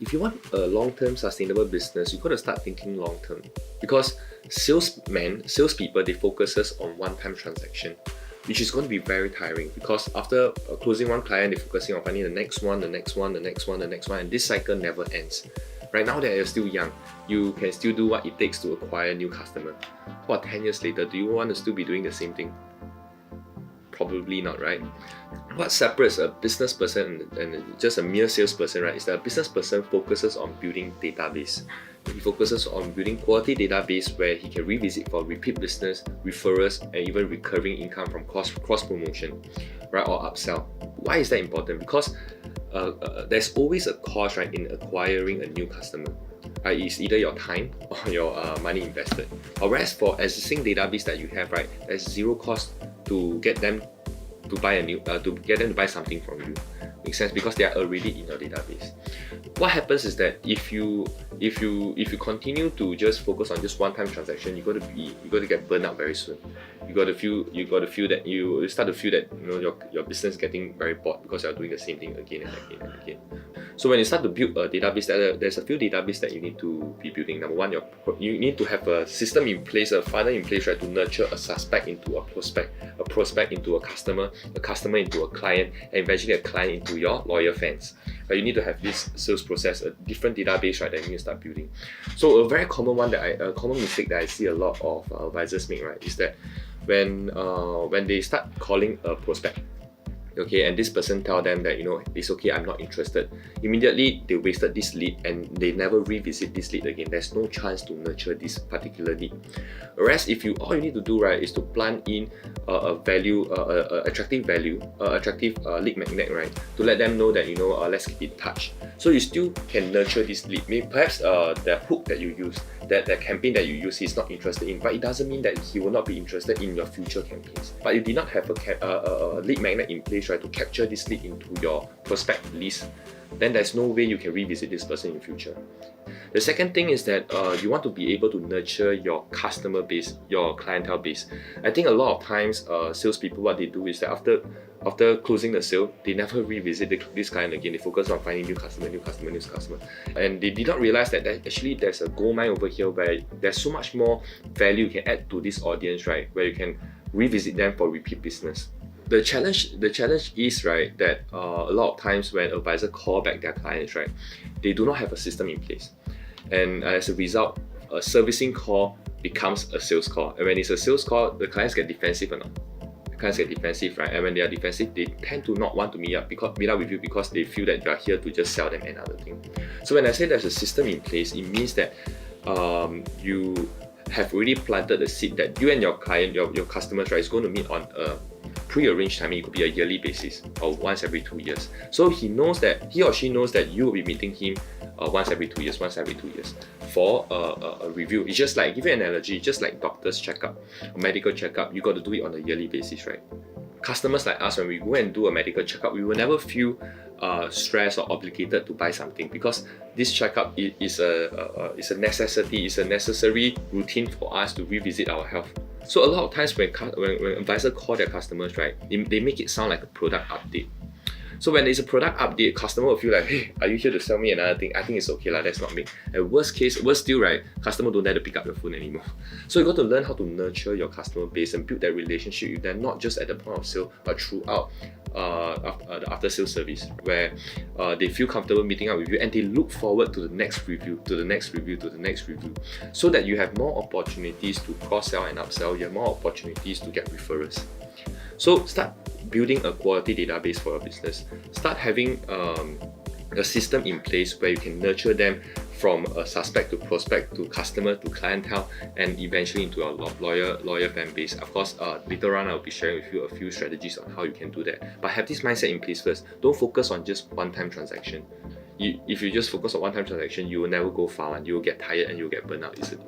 if you want a long-term sustainable business, you've got to start thinking long-term. Because salespeople, they focuses on one-time transaction, which is going to be very tiring, because after closing one client, they're focusing on finding the next one, and this cycle never ends. Right now that you're still young, you can still do what it takes to acquire new customer. About 10 years later, do you want to still be doing the same thing? Probably not, right? What separates a business person and just a mere salesperson, right, is that a business person focuses on building database. He focuses on building quality database where he can revisit for repeat business, referrals, and even recurring income from cross promotion, right, or upsell. Why is that important? Because there's always a cost, right, in acquiring a new customer. It's either your time or your money invested. Whereas for existing database that you have, right, there's zero cost to get them to buy something from you. Makes sense, because they are already in your database. What happens is that if you continue to just focus on just one-time transaction, you're going to get burned out very soon. You start to feel that your business is getting very bored because you're doing the same thing again and again and again. So when you start to build a database, there's a few databases that you need to be building. Number one, you need to have a system in place, a funnel in place, right, to nurture a suspect into a prospect into a customer into a client, and eventually a client into your loyal fans. But you need to have this sales process, a different database, right, that you need to start building. So a very common mistake that I see a lot of advisors make, right, is that when they start calling a prospect, okay, and this person tell them that, it's okay, I'm not interested, immediately they wasted this lead and they never revisit this lead again. There's no chance to nurture this particular lead. Whereas if all you need to do, right, is to plant in attractive lead magnet, right, to let them know that, let's keep in touch. So you still can nurture this lead. Maybe perhaps the hook that you use, that campaign that you use, he's not interested in, but it doesn't mean that he will not be interested in your future campaigns. But you did not have a lead magnet in place, right, to capture this lead into your prospect list, then there's no way you can revisit this person in future. The second thing is that you want to be able to nurture your customer base, your clientele base. I think a lot of times salespeople, what they do is that after closing the sale, they never revisit this client again. They focus on finding new customer. And they did not realize that actually there's a gold mine over here where there's so much more value you can add to this audience, right, where you can revisit them for repeat business. The challenge is, right, that a lot of times when advisors call back their clients, right, they do not have a system in place. And as a result, a servicing call becomes a sales call. And when it's a sales call, the clients get defensive or not? The clients get defensive, right? And when they are defensive, they tend to not want to meet up with you because they feel that you are here to just sell them another thing. So when I say there's a system in place, it means that you have already planted the seed that you and your client, your customers, right, is going to meet on a pre-arranged timing. It could be a yearly basis or once every 2 years. So he or she knows that you will be meeting him once every 2 years for a review. It's just like, give you an analogy, just like doctor's checkup, a medical checkup, you got to do it on a yearly basis, right? Customers like us, when we go and do a medical checkup, we will never feel stressed or obligated to buy something, because this checkup is a necessity, it's a necessary routine for us to revisit our health. So a lot of times when advisors call their customers, right, they make it sound like a product update. So when it's a product update, customer will feel like, hey, are you here to sell me another thing? I think it's okay, that's not me. And worst still, right, customer don't dare to pick up the phone anymore. So you got to learn how to nurture your customer base and build that relationship with them, not just at the point of sale, but throughout the after sales service, where they feel comfortable meeting up with you and they look forward to the next review, so that you have more opportunities to cross-sell and upsell, you have more opportunities to get referrals. So start building a quality database for your business. Start having a system in place where you can nurture them from a suspect to prospect to customer to clientele, and eventually into a loyal fan base. Of course, later on I'll be sharing with you a few strategies on how you can do that. But have this mindset in place first. Don't focus on just one-time transaction. If you just focus on one-time transaction, you will never go far, and you will get tired and you will get burnt out easily.